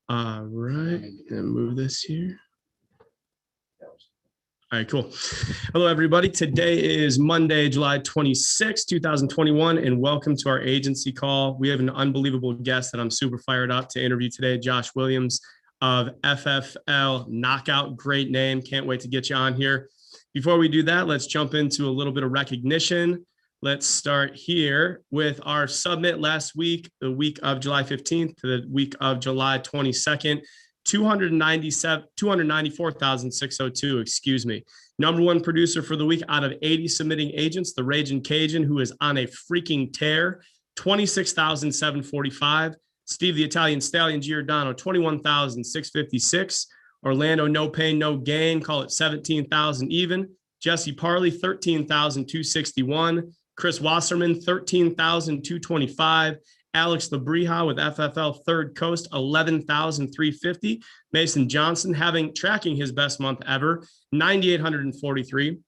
All right, and move this here. All right, cool. Hello, everybody. Today is Monday, July 26, 2021, and welcome to our agency call. We have an unbelievable guest that I'm super fired up to interview today, Josh Williams of FFL Knockout. Great name. Can't wait to get you on here. Before we do that, let's jump into a little bit of recognition. Let's start here with our summit last week, the week of July 15th to the week of July 22nd, 294,602, excuse me. Number one producer for the week out of 80 submitting agents, the Raging Cajun, who is on a freaking tear, 26,745. Steve the Italian Stallion Giordano, 21,656. Orlando No Pain No Gain, call it 17,000 even. Jesse Parley, 13,261. Chris Wasserman, 13,225. Alex Labrija with FFL Third Coast, 11,350. Mason Johnson tracking his best month ever, 9,843.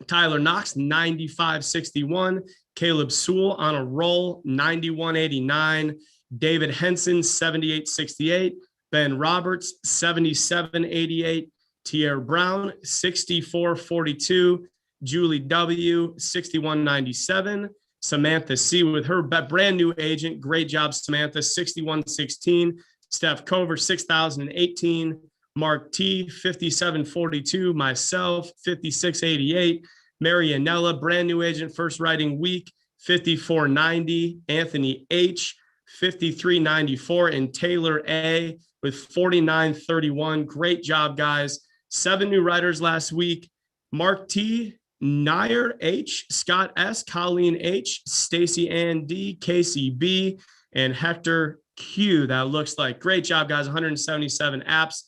Tyler Knox, 9,561. Caleb Sewell on a roll, 9,189. David Henson, 7,868. Ben Roberts, 7,788. Tierra Brown, 6,442. Julie W, 6,197. Samantha C with her brand new agent. Great job, Samantha, 6,116. Steph Cover, 6,018. Mark T, 5,742. Myself, 5,688. Marianella, brand new agent, first writing week, 5,490. Anthony H, 5,394. And Taylor A with 4,931. Great job, guys. 7 new writers last week. Mark T, Nair H, Scott S, Colleen H, Stacy Ann D, Casey B, and Hector Q. That looks like great job, guys. 177 apps.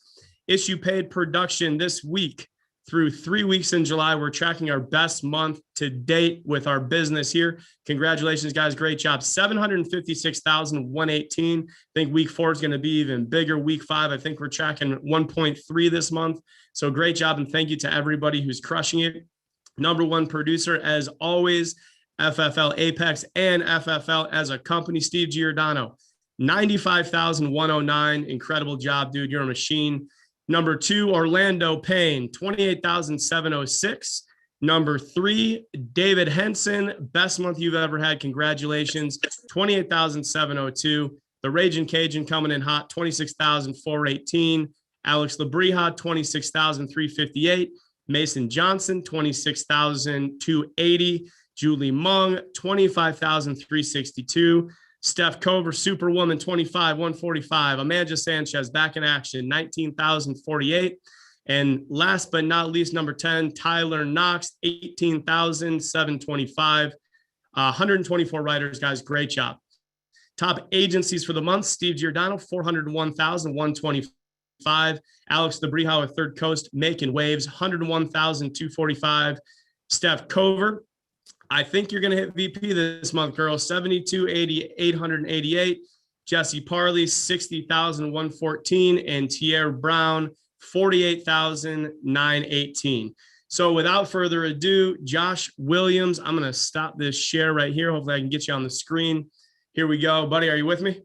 Issue paid production this week through 3 weeks in July. We're tracking our best month to date with our business here. Congratulations, guys. Great job. 756,118. I think week 4 is going to be even bigger. Week 5, I think we're tracking 1.3 this month. So great job. And thank you to everybody who's crushing it. Number one producer, as always, FFL Apex and FFL as a company, Steve Giordano, 95,109. Incredible job, dude. You're a machine. Number 2, Orlando Payne, 28,706. Number 3, David Henson, best month you've ever had. Congratulations, 28,702. The Raging Cajun coming in hot, 26,418. Alex Labrija, 26,358. Mason Johnson, 26,280. Julie Mung, 25,362. Steph Cover, Superwoman, 25,145. Amanda Sanchez, back in action, 19,048. And last but not least, number 10, Tyler Knox, 18,725. 124 writers, guys. Great job. Top agencies for the month, Steve Giordano, 401,125. Alex Labrija with Third Coast, making waves, 101,245. Steph Cover, I think you're going to hit VP this month, girl, 72,888. Jesse Parley, 60,114. And Tierra Brown, 48,918. So without further ado, Josh Williams, I'm going to stop this share right here. Hopefully I can get you on the screen. Here we go. Buddy, are you with me?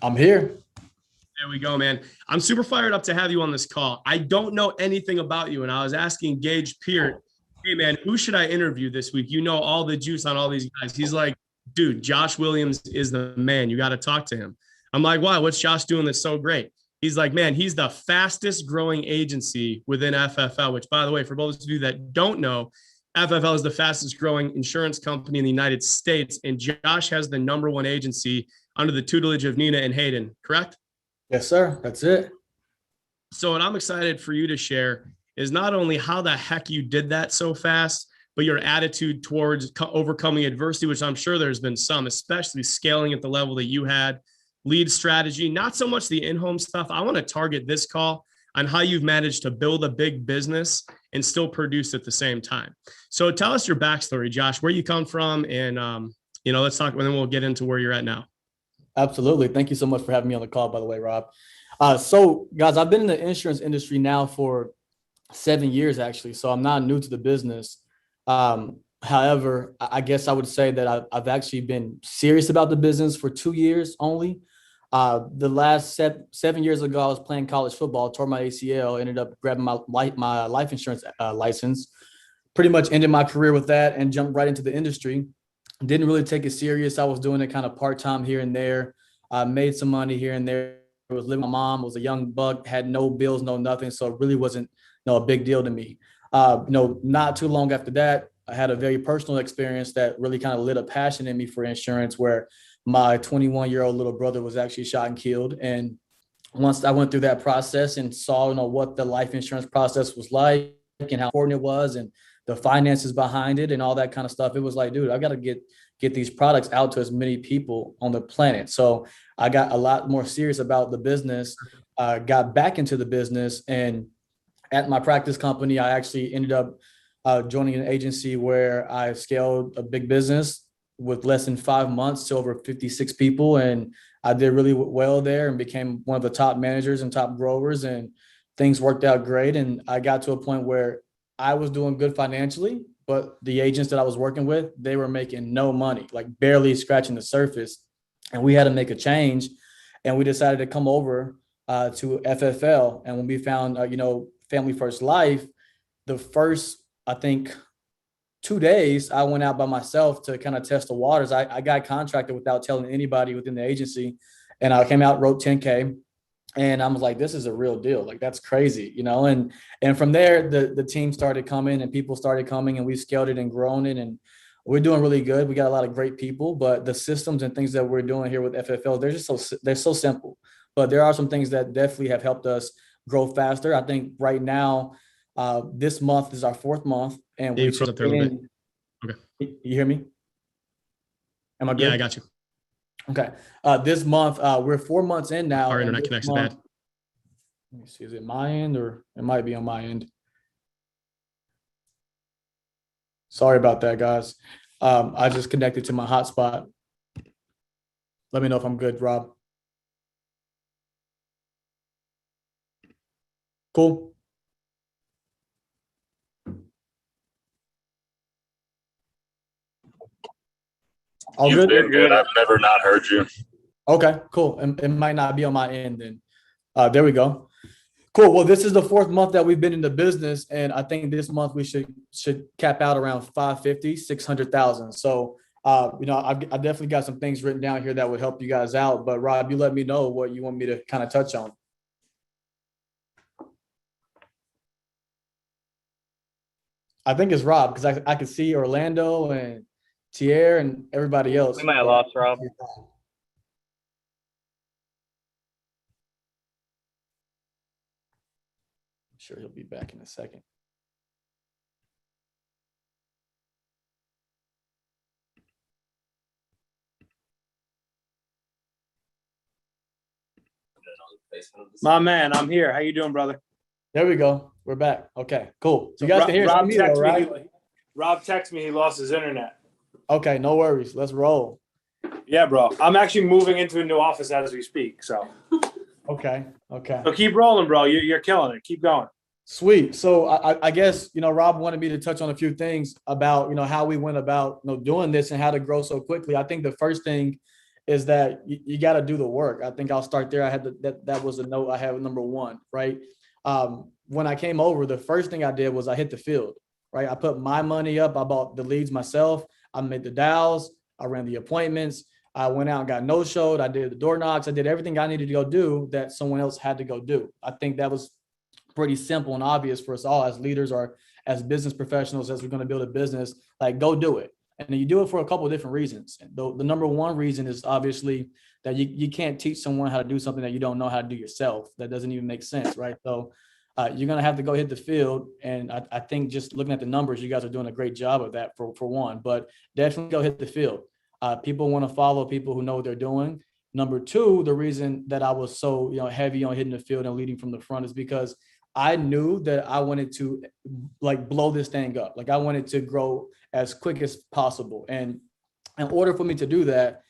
I'm here. There we go, man. I'm super fired up to have you on this call. I don't know anything about you, and I was asking Gage Peart, hey, man, who should I interview this week? You know all the juice on all these guys. He's like, dude, Josh Williams is the man. You got to talk to him. I'm like, wow, what's Josh doing that's so great? He's like, man, he's the fastest growing agency within FFL, which, by the way, for those of you that don't know, FFL is the fastest growing insurance company in the United States, and Josh has the number one agency under the tutelage of Nina and Hayden, correct? Yes, sir. That's it. So what I'm excited for you to share is not only how the heck you did that so fast, but your attitude towards overcoming adversity, which I'm sure there's been some, especially scaling at the level that you had, lead strategy, not so much the in-home stuff. I want to target this call on how you've managed to build a big business and still produce at the same time. So tell us your backstory, Josh, where you come from, and let's talk, and then we'll get into where you're at now. Absolutely. Thank you so much for having me on the call, by the way, Rob. So guys, I've been in the insurance industry now for 7 years, actually. So I'm not new to the business. However, I guess I would say that I've actually been serious about the business for 2 years only. The last 7 years ago, I was playing college football, tore my ACL, ended up grabbing my life insurance license, pretty much ended my career with that and jumped right into the industry. Didn't really take it serious. I was doing it kind of part-time here and there. I made some money here and there. I was living with my mom, was a young buck, had no bills, no nothing. So it really wasn't a big deal to me. Not too long after that, I had a very personal experience that really kind of lit a passion in me for insurance, where my 21-year-old little brother was actually shot and killed. And once I went through that process and saw, what the life insurance process was like and how important it was and the finances behind it and all that kind of stuff, it was like, dude, I got to get these products out to as many people on the planet. So I got a lot more serious about the business, got back into the business, and at my practice company, I actually ended up joining an agency where I scaled a big business with less than 5 months to over 56 people. And I did really well there and became one of the top managers and top growers, and things worked out great. And I got to a point where I was doing good financially, but the agents that I was working with, they were making no money, like barely scratching the surface. And we had to make a change. And we decided to come over to FFL. And when we found, Family First Life, the first, I think, 2 days, I went out by myself to kind of test the waters. I got contracted without telling anybody within the agency. And I came out, wrote 10K. And I was like, this is a real deal. Like, that's crazy, and from there, the team started coming and people started coming, and we scaled it and grown it. And we're doing really good. We got a lot of great people, but the systems and things that we're doing here with FFL, they're so simple. But there are some things that definitely have helped us grow faster. I think right now, this month is our 4th month, and we froze up there a little bit. Okay. You hear me? Am I good? Yeah, I got you. Okay. This month, we're 4 months in now. Our internet connection's bad. Let me see. Is it my end, or it might be on my end? Sorry about that, guys. I just connected to my hotspot. Let me know if I'm good, Rob. Cool. All You've good? been good. I've never not heard you. Okay, cool. It might not be on my end then. There we go. Cool. Well, this is the 4th month that we've been in the business, and I think this month we should cap out around 550, 600,000. So, I definitely got some things written down here that would help you guys out. But Rob, you let me know what you want me to kind of touch on. I think it's Rob, because I can see Orlando and Tier and everybody else. We might have lost Rob. I'm sure he'll be back in a second. My man, I'm here. How you doing, brother? There we go. We're back. Okay, cool. So you guys can hear me, though, right? Rob texted me he lost his internet. Okay, no worries. Let's roll. Yeah, bro. I'm actually moving into a new office as we speak. So Okay. so keep rolling, bro. You're killing it. Keep going. Sweet. So I guess, Rob wanted me to touch on a few things about, how we went about, doing this and how to grow so quickly. I think the first thing is that you got to do the work. I think I'll start there. I had that was a note I have, number one, right? When I came over, the first thing I did was I hit the field, right? I put my money up. I bought the leads myself. I made the dials. I ran the appointments. I went out and got no-showed. I did the door knocks. I did everything I needed to go do that someone else had to go do. I think that was pretty simple and obvious for us all as leaders or as business professionals, as we're going to build a business. Like, go do it. And then you do it for a couple of different reasons. The number one reason is obviously that you can't teach someone how to do something that you don't know how to do yourself. That doesn't even make sense, right? So you're going to have to go hit the field. And I think just looking at the numbers, you guys are doing a great job of that for one, but definitely go hit the field. People want to follow people who know what they're doing. Number two, the reason that I was so heavy on hitting the field and leading from the front is because I knew that I wanted to blow this thing up. Like, I wanted to grow as quick as possible. And in order for me to do that,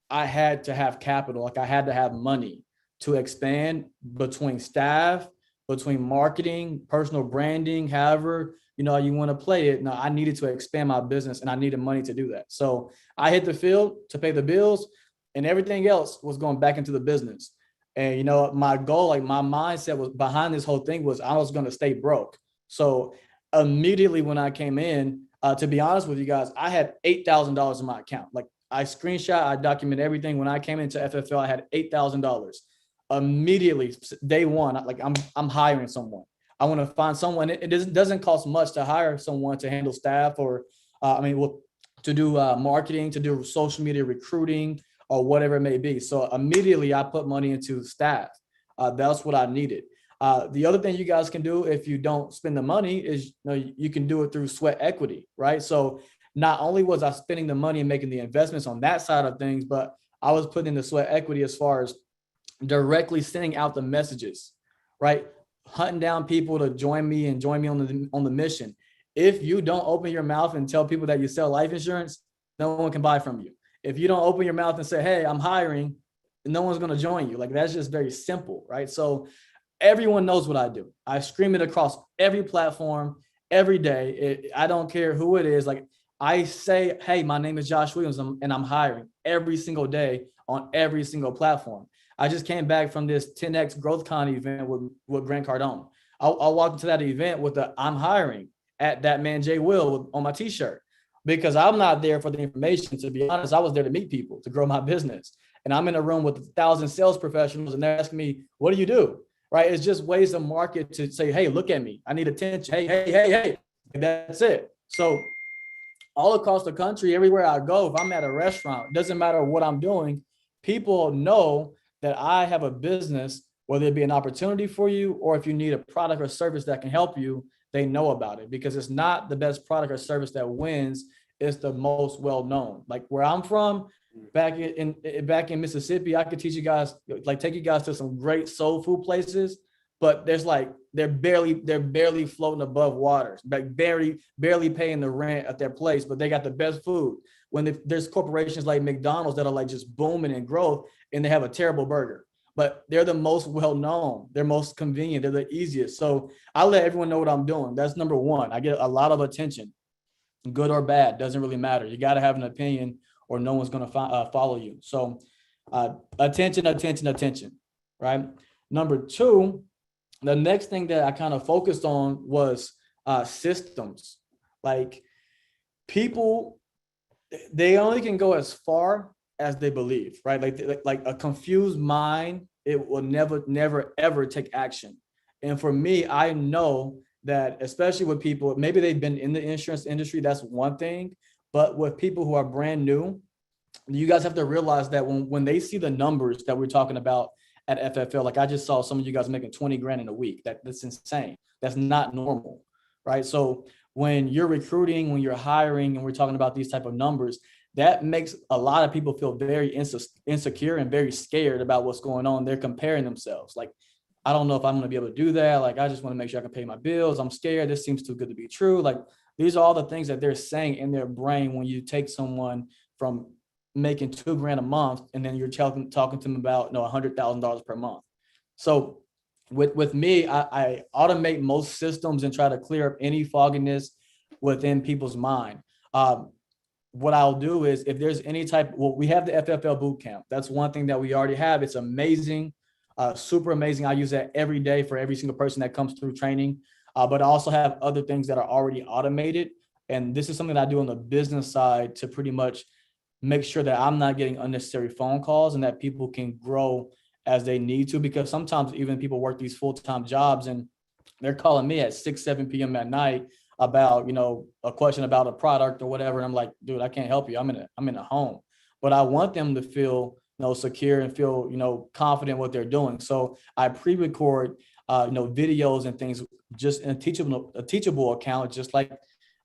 I had to have capital. Like, I had to have money to expand between staff, between marketing, personal branding, however, you want to play it. Now, I needed to expand my business and I needed money to do that. So I hit the field to pay the bills. and everything else was going back into the business. And, you know, my goal, like my mindset was behind this whole thing was I was going to stay broke. So immediately when I came in, to be honest with you guys, I had $8,000 in my account. Like I screenshot, I document everything. When I came into FFL, I had $8,000 immediately. Day one, like I'm hiring someone. I want to find someone. It doesn't cost much to hire someone to handle staff or, to do marketing, to do social media recruiting, or whatever it may be. So immediately I put money into staff. That's what I needed. The other thing you guys can do if you don't spend the money is, you can do it through sweat equity, right? So not only was I spending the money and making the investments on that side of things, but I was putting in the sweat equity as far as directly sending out the messages, right? Hunting down people to join me on the mission. If you don't open your mouth and tell people that you sell life insurance, no one can buy from you. If you don't open your mouth and say, hey, I'm hiring, no one's going to join you. Like that's just very simple, right? So everyone knows what I do. I scream it across every platform every day. I don't care who it is. Like I say, hey, my name is Josh Williams and I'm hiring every single day on every single platform. I just came back from this 10X GrowthCon event with Grant Cardone. I walked into that event with the I'm hiring at that man Jay Will on my t-shirt, because I'm not there for the information. To be honest, I was there to meet people, to grow my business. And I'm in a room with 1,000 sales professionals and they're asking me, what do you do? Right? It's just ways to market to say, hey, look at me. I need attention. Hey. That's it. So all across the country, everywhere I go, if I'm at a restaurant, it doesn't matter what I'm doing, people know that I have a business, whether it be an opportunity for you or if you need a product or service that can help you, they know about it, because it's not the best product or service that wins. It's the most well-known. Like where I'm from, back in Mississippi, I could teach you guys, like take you guys to some great soul food places, but they're barely floating above waters, like barely paying the rent at their place, but they got the best food. When there's corporations like McDonald's that are like just booming in growth and they have a terrible burger, but they're the most well-known, they're most convenient, they're the easiest. So I let everyone know what I'm doing. That's number one. I get a lot of attention, good or bad, doesn't really matter. You got to have an opinion or no one's going to follow you. So attention, right? Number two, the next thing that I kind of focused on was systems. Like people, they only can go as far as they believe, right? Like a confused mind, it will never, ever take action. And for me, I know that especially with people, maybe they've been in the insurance industry, that's one thing. But with people who are brand new, you guys have to realize that when they see the numbers that we're talking about at FFL, like I just saw some of you guys making 20 grand in a week. That's insane. That's not normal, right? So when you're recruiting, when you're hiring, and we're talking about these type of numbers, that makes a lot of people feel very insecure and very scared about what's going on. They're comparing themselves. Like, I don't know if I'm going to be able to do that. Like, I just want to make sure I can pay my bills. I'm scared. This seems too good to be true. Like, these are all the things that they're saying in their brain when you take someone from making $2 grand a month and then you're talking to them about $100,000 per month. So with me, I automate most systems and try to clear up any fogginess within people's mind. What I'll do is if there's any we have the FFL boot camp. That's one thing that we already have. It's amazing, super amazing. I use that every day for every single person that comes through training. But I also have other things that are already automated. And this is something that I do on the business side to pretty much make sure that I'm not getting unnecessary phone calls and that people can grow as they need to, because sometimes even people work these full-time jobs and they're calling me at 6, 7 p.m. at night about, a question about a product or whatever. And I'm like, dude, I can't help you. I'm in a home, but I want them to feel, secure and feel, confident what they're doing. So I pre-record, videos and things just in a teachable account, just like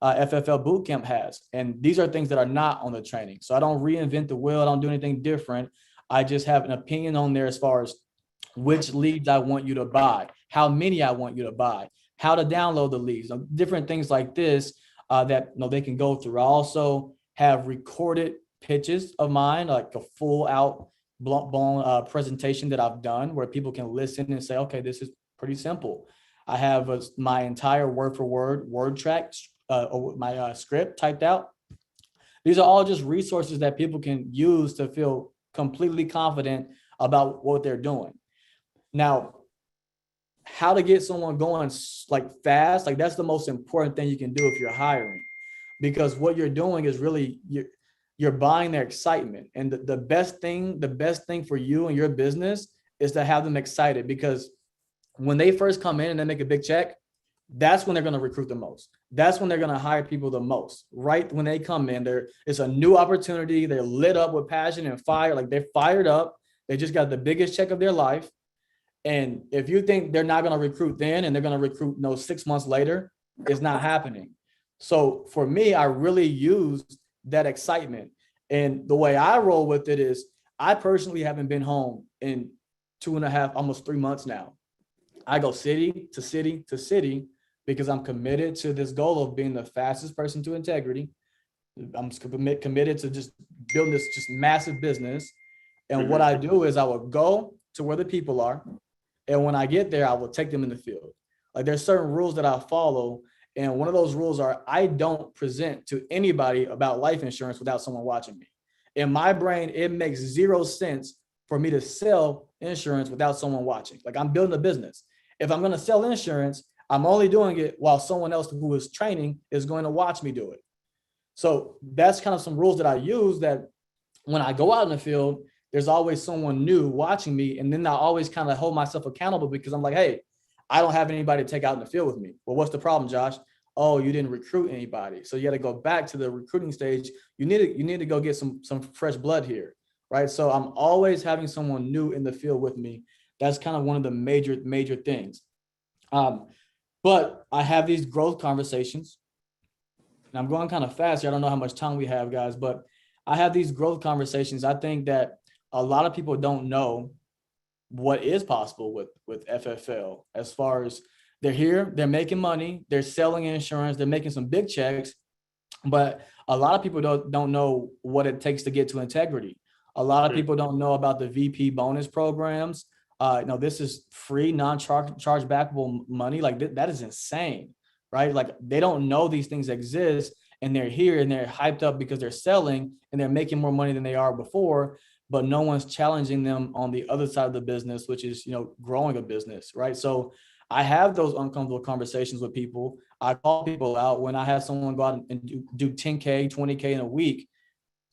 FFL Bootcamp has. And these are things that are not on the training. So I don't reinvent the wheel. I don't do anything different. I just have an opinion on there as far as which leads I want you to buy, how many I want you to buy, how to download the leads, different things like this that they can go through. I also have recorded pitches of mine, like a full out blown presentation that I've done where people can listen and say, okay, this is pretty simple. I have my entire word for word track, my script typed out. These are all just resources that people can use to feel completely confident about what they're doing. Now, how to get someone going like fast, like that's the most important thing you can do if you're hiring, because what you're doing is really you're buying their excitement. And the best thing for you and your business is to have them excited, because when they first come in and they make a big check, that's when they're going to recruit the most. That's when they're going to hire people the most, right? When they come in, it's a new opportunity. They're lit up with passion and fire. Like they're fired up. They just got the biggest check of their life. And if you think they're not going to recruit then and they're going to recruit 6 months later, it's not happening. So for me, I really used that excitement. And the way I roll with it is I personally haven't been home in 2.5, almost 3 months now. I go city to city to city because I'm committed to this goal of being the fastest person to integrity. I'm committed to just building this just massive business. And what I do is I will go to where the people are. And when I get there, I will take them in the field. Like there's certain rules that I follow. And one of those rules are I don't present to anybody about life insurance without someone watching me. In my brain, it makes zero sense for me to sell insurance without someone watching. Like I'm building a business. If I'm going to sell insurance, I'm only doing it while someone else who is training is going to watch me do it. So that's kind of some rules that I use, that when I go out in the field, there's always someone new watching me. And then I always kind of hold myself accountable, because I'm like, hey, I don't have anybody to take out in the field with me. Well, what's the problem, Josh? Oh, you didn't recruit anybody. So you got to go back to the recruiting stage. You need to go get some fresh blood here, right? So I'm always having someone new in the field with me. That's kind of one of the major things. But I have these growth conversations, and I'm going kind of fast here. I don't know how much time we have, guys, but I have these growth conversations. I think that a lot of people don't know what is possible with FFL, as far as they're here, they're making money, they're selling insurance, they're making some big checks, but a lot of people don't know what it takes to get to integrity. A lot of people don't know about the VP bonus programs. This is free, non-chargebackable money. Like that is insane, right? Like they don't know these things exist, and they're here and they're hyped up because they're selling and they're making more money than they are before, but no one's challenging them on the other side of the business, which is, growing a business, right? So I have those uncomfortable conversations with people. I call people out when I have someone go out and do 10K, 20K in a week.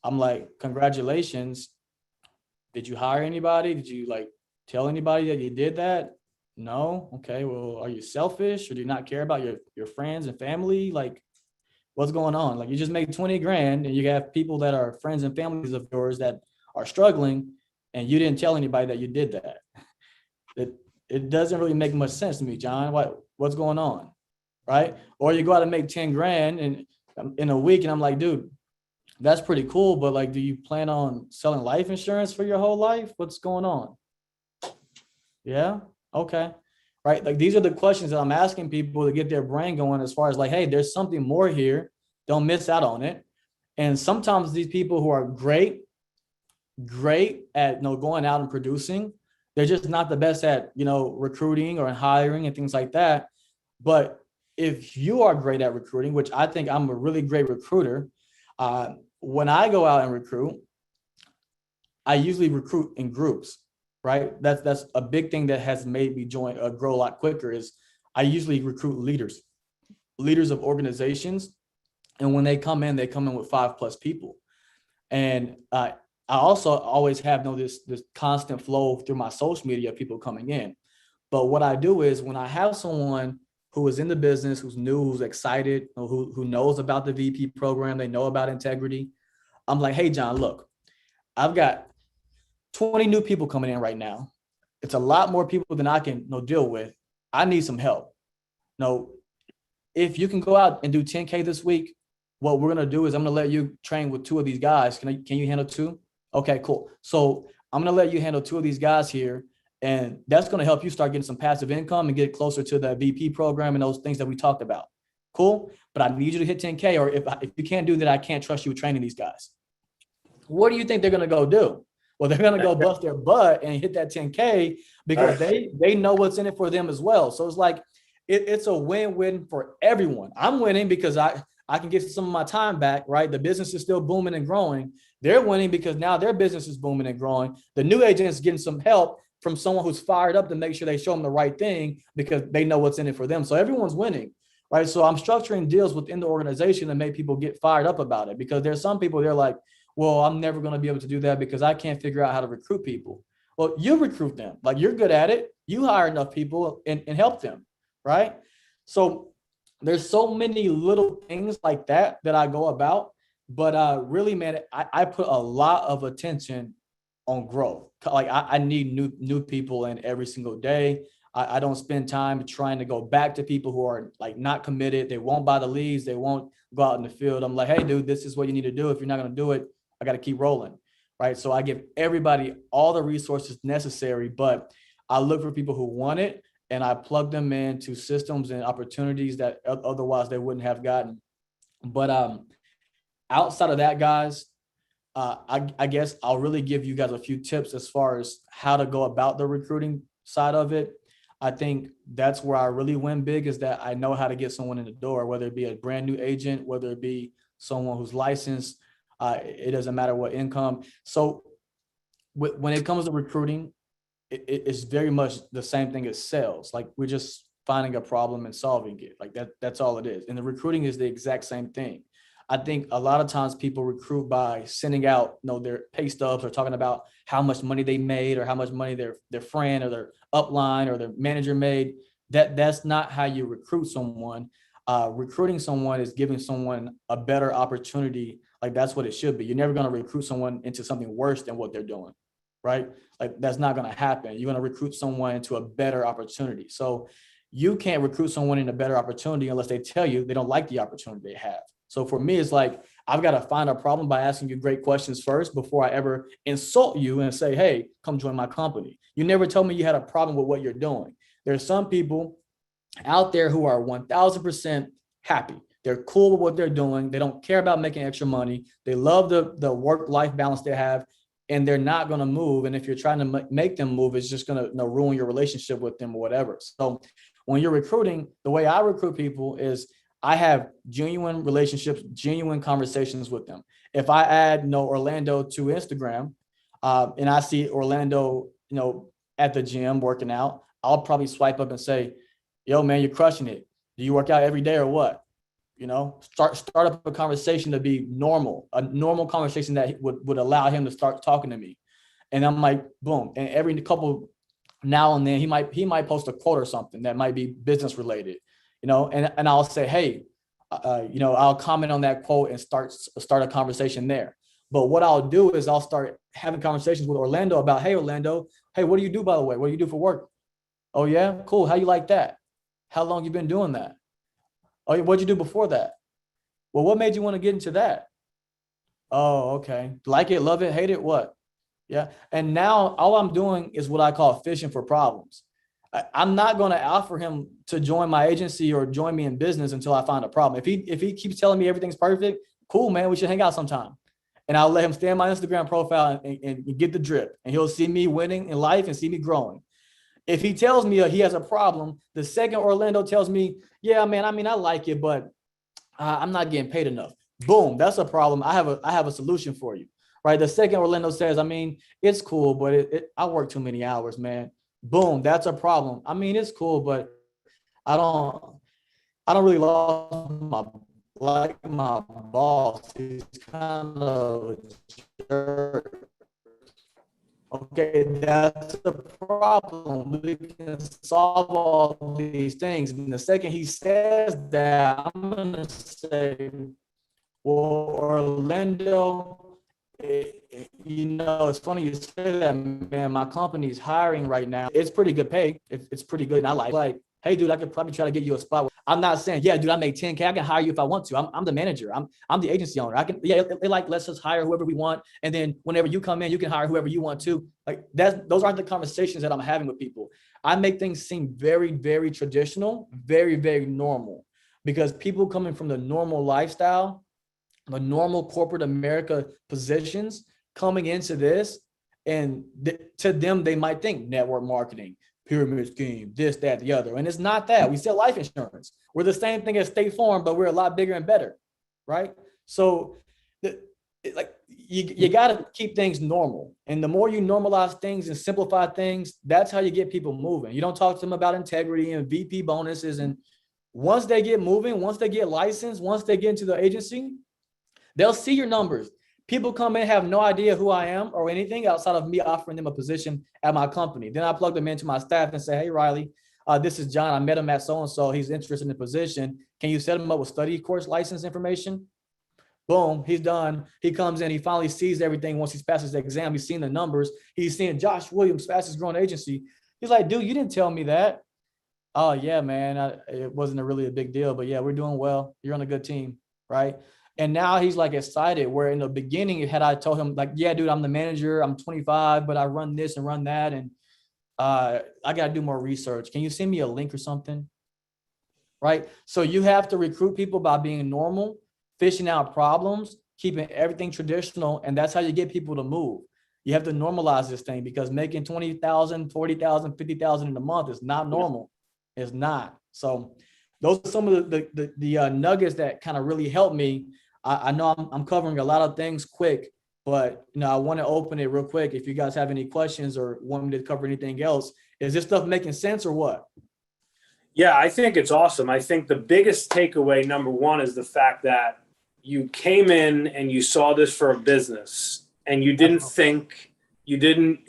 I'm like, congratulations. Did you hire anybody? Did you tell anybody that you did that? No. Okay. Well, are you selfish, or do you not care about your friends and family? Like, what's going on? Like, you just made 20 grand and you have people that are friends and families of yours that are struggling, and you didn't tell anybody that you did that. It doesn't really make much sense to me, John. What's going on? Right? Or you go out and make 10 grand in a week, and I'm like, dude, that's pretty cool, but do you plan on selling life insurance for your whole life? What's going on? Yeah. Okay. Right. Like, these are the questions that I'm asking people to get their brain going, as far as hey, there's something more here. Don't miss out on it. And sometimes these people who are great at, going out and producing, they're just not the best at, recruiting or hiring and things like that. But if you are great at recruiting, which I think I'm a really great recruiter, when I go out and recruit, I usually recruit in groups, right? That's a big thing that has made me grow a lot quicker. Is I usually recruit leaders of organizations. And when they come in with 5+ people. And I also always have this constant flow through my social media of people coming in. But what I do is, when I have someone who is in the business, who's new, who's excited, who knows about the VP program, they know about integrity, I'm like, hey, John, look, I've got 20 new people coming in right now. It's a lot more people than I can deal with. I need some help. If you can go out and do 10K this week, what we're going to do is I'm going to let you train with 2 of these guys. Can you handle 2? Okay, cool. So I'm going to let you handle 2 of these guys here. And that's going to help you start getting some passive income and get closer to the VP program and those things that we talked about. Cool. But I need you to hit 10K, or if you can't do that, I can't trust you with training these guys. What do you think they're going to go do? Well, they're going to go bust their butt and hit that 10K, because they know what's in it for them as well. So it's like, it's a win-win for everyone. I'm winning because I I can get some of my time back, right? The business is still booming and growing. They're winning because now their business is booming and growing. The new agent is getting some help from someone who's fired up to make sure they show them the right thing because they know what's in it for them. So everyone's winning, right? So I'm structuring deals within the organization to make people get fired up about it, because there's some people, they're like, well, I'm never going to be able to do that because I can't figure out how to recruit people. Well, you recruit them. Like, you're good at it. You hire enough people and help them, right? So there's so many little things like that I go about. But really, man, I put a lot of attention on growth. Like, I need new people in every single day. I don't spend time trying to go back to people who are like not committed. They won't buy the leads. They won't go out in the field. I'm like, hey, dude, this is what you need to do. If you're not going to do it, I got to keep rolling, right? So I give everybody all the resources necessary, but I look for people who want it, and I plug them into systems and opportunities that otherwise they wouldn't have gotten. But outside of that, guys, I guess I'll really give you guys a few tips as far as how to go about the recruiting side of it. I think that's where I really win big, is that I know how to get someone in the door, whether it be a brand new agent, whether it be someone who's licensed. It doesn't matter what income. So when it comes to recruiting, it's very much the same thing as sales. Like, we're just finding a problem and solving it. Like that's all it is. And the recruiting is the exact same thing. I think a lot of times people recruit by sending out, their pay stubs, or talking about how much money they made, or how much money their friend or their upline or their manager made. That's not how you recruit someone. Recruiting someone is giving someone a better opportunity. Like, that's what it should be. You're never going to recruit someone into something worse than what they're doing, right? Like, that's not going to happen. You're going to recruit someone into a better opportunity. So you can't recruit someone in a better opportunity unless they tell you they don't like the opportunity they have. So for me, it's like, I've got to find a problem by asking you great questions first before I ever insult you and say, hey, come join my company. You never told me you had a problem with what you're doing. There's some people out there who are 1000% happy. They're cool with what they're doing. They don't care about making extra money. They love the work-life balance they have, and they're not going to move. And if you're trying to make them move, it's just going to ruin your relationship with them or whatever. So when you're recruiting, the way I recruit people is I have genuine relationships, genuine conversations with them. If I add, Orlando to Instagram, and I see Orlando, at the gym working out, I'll probably swipe up and say, yo, man, you're crushing it. Do you work out every day or what? Start up a conversation to be normal, a normal conversation that would allow him to start talking to me. And I'm like, boom. And every couple now and then he might post a quote or something that might be business related, and I'll say, hey, I'll comment on that quote and start a conversation there. But what I'll do is I'll start having conversations with Orlando about, hey, Orlando, hey, what do you do, by the way? What do you do for work? Oh, yeah, cool. How you like that? How long you been doing that? Oh, what'd you do before that? Well, what made you want to get into that? Oh, okay. Like it, love it, hate it, what? Yeah. And now all I'm doing is what I call fishing for problems. I'm not going to offer him to join my agency or join me in business until I find a problem. If he keeps telling me everything's perfect, cool, man, we should hang out sometime. And I'll let him stay on my Instagram profile and get the drip. And he'll see me winning in life and see me growing. If he tells me he has a problem, the second Orlando tells me, yeah, man, I like it, but I'm not getting paid enough. Boom, that's a problem. I have a solution for you, right? The second Orlando says, it's cool, but I work too many hours, man. Boom, that's a problem. It's cool, but I don't really like my boss. He's kind of a jerk. Okay, that's the problem. We can solve all these things. And the second he says that, I'm going to say, well, Orlando, it's funny you say that, man. My company's hiring right now. It's pretty good pay. It's pretty good. And I like, hey, dude, I could probably try to get you a spot. I'm not saying, yeah, dude, I make 10K. I can hire you if I want to. I'm the manager. I'm the agency owner. They like, let's just hire whoever we want. And then whenever you come in, you can hire whoever you want to. Like, those aren't the conversations that I'm having with people. I make things seem very, very traditional, very, very normal, because people coming from the normal lifestyle, the normal corporate America positions, coming into this, and to them, they might think network marketing, pyramid scheme, this, that, the other. And it's not that. We sell life insurance. We're the same thing as State Farm, but we're a lot bigger and better. right? So you got to keep things normal. And the more you normalize things and simplify things, that's how you get people moving. You don't talk to them about integrity and VP bonuses. And once they get moving, once they get licensed, once they get into the agency, they'll see your numbers. People come in, have no idea who I am or anything outside of me offering them a position at my company. Then I plug them into my staff and say, hey, Riley, this is John. I met him at so-and-so. He's interested in the position. Can you set him up with study course license information? Boom, he's done. He comes in, he finally sees everything once he's passed his exam. He's seen the numbers. He's seeing Josh Williams, fastest growing agency. He's like, dude, you didn't tell me that. Oh, yeah, man. It wasn't really a big deal, but yeah, we're doing well. You're on a good team, right? And now he's like excited, where in the beginning, had I told him like, yeah, dude, I'm the manager. I'm 25, but I run this and run that. And I got to do more research. Can you send me a link or something? Right? So you have to recruit people by being normal, fishing out problems, keeping everything traditional, and that's how you get people to move. You have to normalize this thing, because making 20,000, 40,000, 50,000 in a month is not normal. It's not. So those are some of the nuggets that kind of really helped me. I know I'm covering a lot of things quick, but I want to open it real quick. If you guys have any questions or want me to cover anything else, is this stuff making sense or what? Yeah, I think it's awesome. I think the biggest takeaway, number one, is the fact that you came in and you saw this for a business, and you didn't think, you didn't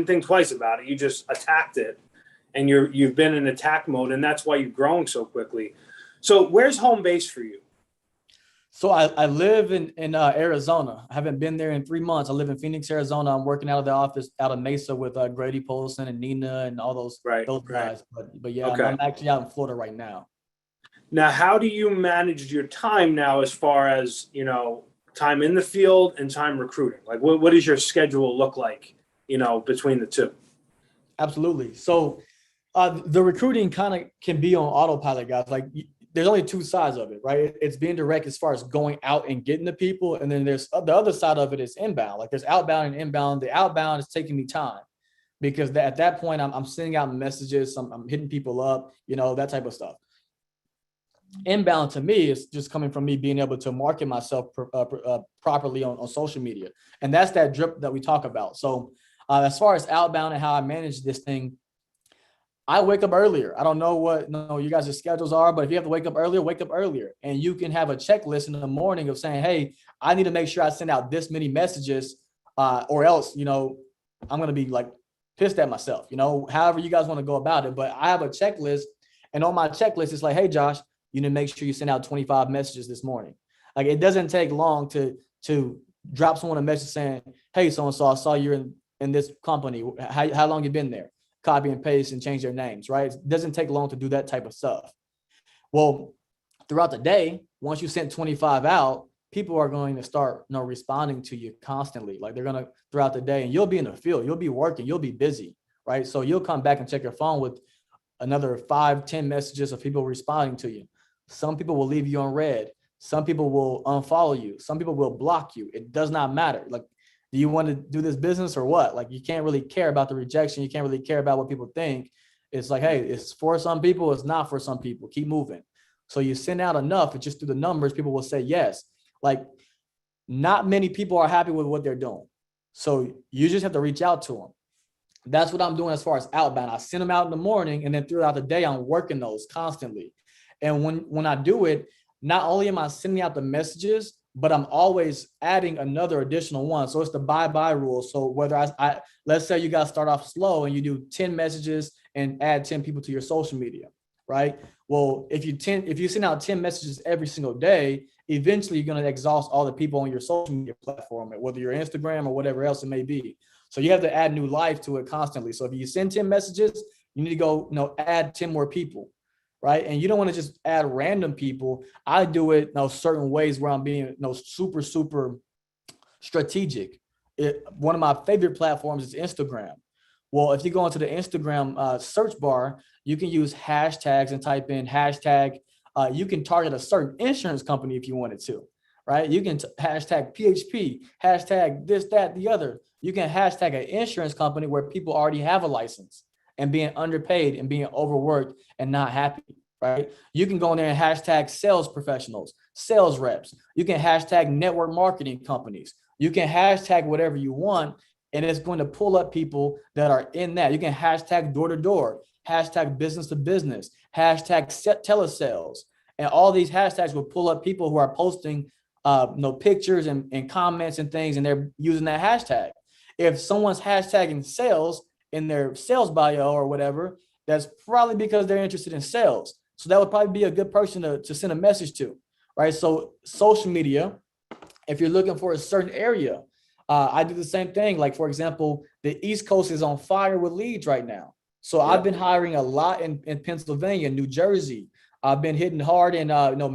think twice about it. You just attacked it, and you've been in attack mode, and that's why you've grown so quickly. So where's home base for you? So I live in Arizona. I haven't been there in 3 months. I live in Phoenix, Arizona. I'm working out of the office out of Mesa with Grady Polson and Nina and all those guys. But yeah, okay. I'm actually out in Florida right now. Now, how do you manage your time now, as far as, time in the field and time recruiting? Like, what does your schedule look like, between the two? Absolutely. So the recruiting kind of can be on autopilot, guys. Like, there's only two sides of it, right? It's being direct as far as going out and getting the people. And then there's the other side of it is inbound. Like, there's outbound and inbound. The outbound is taking me time, because at that point I'm sending out messages. I'm hitting people up, that type of stuff. Inbound to me is just coming from me being able to market myself properly on social media. And that's that drip that we talk about. So as far as outbound and how I manage this thing, I wake up earlier. I don't know what you guys' schedules are, but if you have to wake up earlier. And you can have a checklist in the morning of saying, hey, I need to make sure I send out this many messages or else, I'm going to be like pissed at myself, however you guys want to go about it. But I have a checklist, and on my checklist, it's like, hey, Josh, you need to make sure you send out 25 messages this morning. Like, it doesn't take long to drop someone a message saying, hey, so-and-so, I saw you're in this company. How long you been there? Copy and paste and change their names, right? It doesn't take long to do that type of stuff. Well, throughout the day, once you send 25 out, people are going to start responding to you constantly. Like, they're going to throughout the day, and you'll be in the field, you'll be working, you'll be busy, right? So you'll come back and check your phone with another 5-10 messages of people responding to you. Some people will leave you on red. Some people will unfollow you. Some people will block you. It does not matter. Like, do you want to do this business or what? Like, you can't really care about the rejection. You can't really care about what people think. It's like, hey, it's for some people. It's not for some people. Keep moving. So you send out enough, and just through the numbers, people will say yes. Like, not many people are happy with what they're doing. So you just have to reach out to them. That's what I'm doing as far as outbound. I send them out in the morning, and then throughout the day, I'm working those constantly. And when I do it, not only am I sending out the messages, but I'm always adding another additional one. So it's the bye-bye rule. So whether I let's say you guys start off slow and you do 10 messages and add 10 people to your social media, right? Well, if you send out 10 messages every single day, eventually you're going to exhaust all the people on your social media platform, whether you're Instagram or whatever else it may be. So you have to add new life to it constantly. So if you send 10 messages, you need to go, add 10 more people. Right. And you don't want to just add random people. I do it certain ways where I'm being super, super strategic. One of my favorite platforms is Instagram. Well, if you go into the Instagram search bar, you can use hashtags and type in hashtag. You can target a certain insurance company if you wanted to. Right. You can hashtag PHP, hashtag this, that, the other. You can hashtag an insurance company where people already have a license and being underpaid and being overworked and not happy. right? You can go in there and hashtag sales professionals, sales reps. You can hashtag network marketing companies. You can hashtag whatever you want, and it's going to pull up people that are in that. You can hashtag door to door, hashtag business to business, hashtag telesales. And all these hashtags will pull up people who are posting pictures and comments and things, and they're using that hashtag. If someone's hashtagging sales in their sales bio or whatever, that's probably because they're interested in sales. So that would probably be a good person to send a message to, right? So social media, if you're looking for a certain area, I do the same thing. Like, for example, the East Coast is on fire with leads right now. So I've been hiring a lot in Pennsylvania, New Jersey. I've been hitting hard in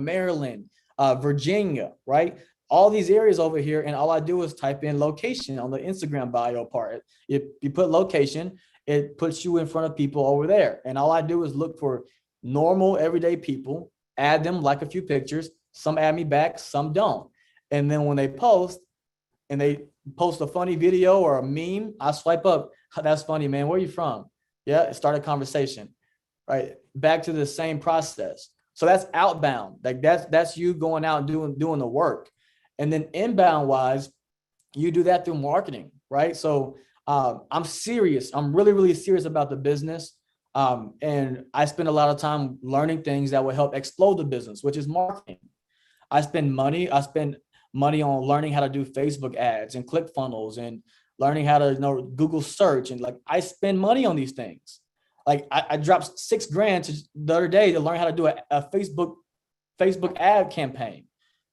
Maryland, Virginia, right? All these areas over here, and all I do is type in location on the Instagram bio part. If you put location, it puts you in front of people over there. And all I do is look for normal, everyday people, add them, like a few pictures. Some add me back, some don't. And then when they post, and they post a funny video or a meme, I swipe up. That's funny, man. Where are you from? Yeah, start a conversation, right? Back to the same process. So that's outbound. Like that's you going out and doing the work. And then inbound wise, you do that through marketing, right? So I'm serious. I'm really, really serious about the business. And I spend a lot of time learning things that will help explode the business, which is marketing. I spend money on learning how to do Facebook ads and ClickFunnels and learning how to Google search. And like, I spend money on these things. Like I dropped $6,000 the other day to learn how to do a Facebook ad campaign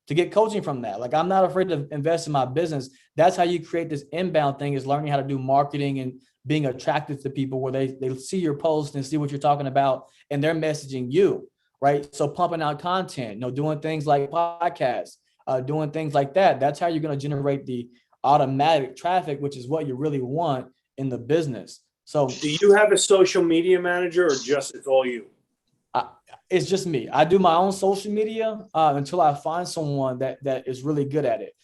to get coaching from that. Like, I'm not afraid to invest in my business. That's how you create this inbound thing, is learning how to do marketing and being attractive to people where they see your post and see what you're talking about and they're messaging you, right? So pumping out content, doing things like podcasts, doing things like that. That's how you're going to generate the automatic traffic, which is what you really want in the business. So do you have a social media manager, or just it's all you? It's just me. I do my own social media until I find someone that is really good at it.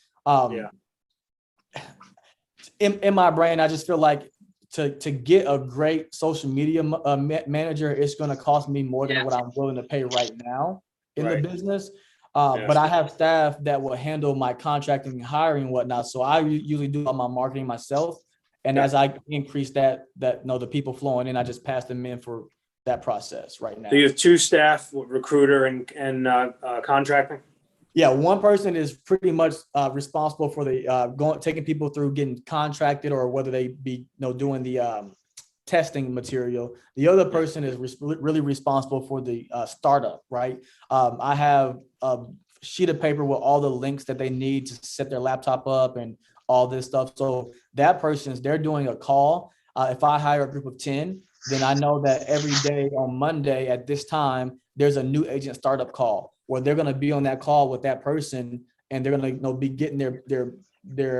In my brain, I just feel like to get a great social media manager, it's going to cost me more than what I'm willing to pay right now in the business. But I have staff that will handle my contracting and hiring and whatnot. So I usually do all my marketing myself. And as I increase the people flowing in, I just pass them in for that process right now. So you have two staff, recruiter and contracting? Yeah, one person is pretty much responsible for the taking people through getting contracted, or whether they be doing the testing material. The other person is really responsible for the startup, right? I have a sheet of paper with all the links that they need to set their laptop up and all this stuff. So that they're doing a call. If I hire a group of 10, then I know that every day on Monday at this time, there's a new agent startup call where they're going to be on that call with that person, and they're going to be getting their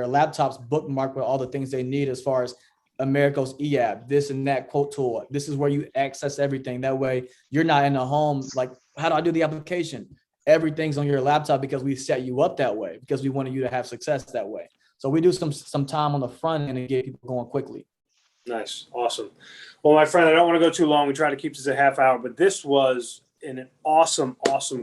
laptops bookmarked with all the things they need as far as Americo's eApp, this and that quote tool. This is where you access everything. That way you're not in a home like, how do I do the application? Everything's on your laptop because we set you up that way, because we wanted you to have success that way. So we do some time on the front end and get people going quickly. Nice. Awesome. Well, my friend, I don't want to go too long. We try to keep this a half hour, but this was an awesome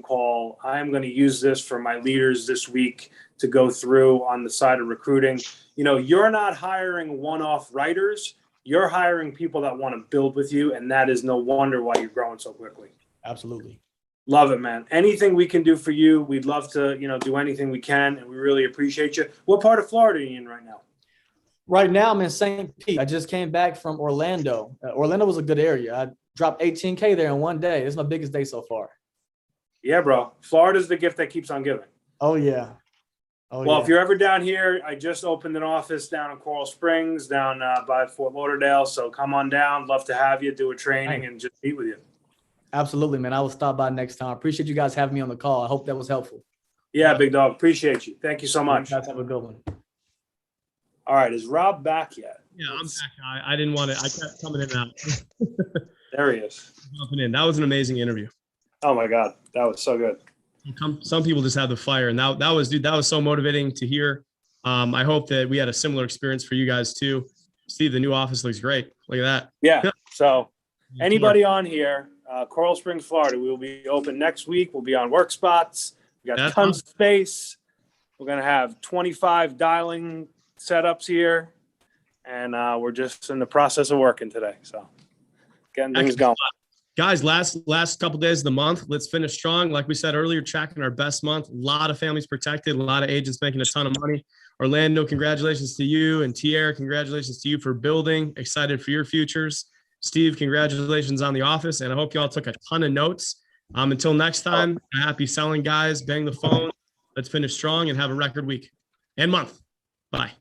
call. I am going to use this for my leaders this week to go through on the side of recruiting. You're not hiring one-off writers. You're hiring people that want to build with you, and that is no wonder why you're growing so quickly. Absolutely. Love it, man. Anything we can do for you, we'd love to, do anything we can, and we really appreciate you. What part of Florida are you in right now? Right now, I'm in St. Pete. I just came back from Orlando. Orlando was a good area. I dropped $18K there in one day. It's my biggest day so far. Yeah, bro. Florida's the gift that keeps on giving. Oh, yeah. If you're ever down here, I just opened an office down in Coral Springs, down by Fort Lauderdale. So come on down. Love to have you, do a training, and just meet with you. Absolutely, man. I will stop by next time. Appreciate you guys having me on the call. I hope that was helpful. Yeah, big dog. Appreciate you. Thank you so much. You guys have a good one. All right. Is Rob back yet? Yeah, I'm back. I didn't want to. I kept coming in and out. There he is. Jumping in. That was an amazing interview. Oh my God, that was so good. Some people just have the fire, and that was so motivating to hear. I hope that we had a similar experience for you guys too. Steve, the new office looks great. Look at that. Yeah. So anybody on here, Coral Springs, Florida, we will be open next week. We'll be on work spots. We got That's tons of space. We're going to have 25 dialing setups here. And we're just in the process of working today. So getting things going. Guys, last couple days of the month, let's finish strong. Like we said earlier, tracking our best month. A lot of families protected, a lot of agents making a ton of money. Orlando, congratulations to you. And Tierra, congratulations to you for building. Excited for your futures. Steve, congratulations on the office. And I hope you all took a ton of notes. Until next time, happy selling, guys. Bang the phone. Let's finish strong and have a record week and month. Bye.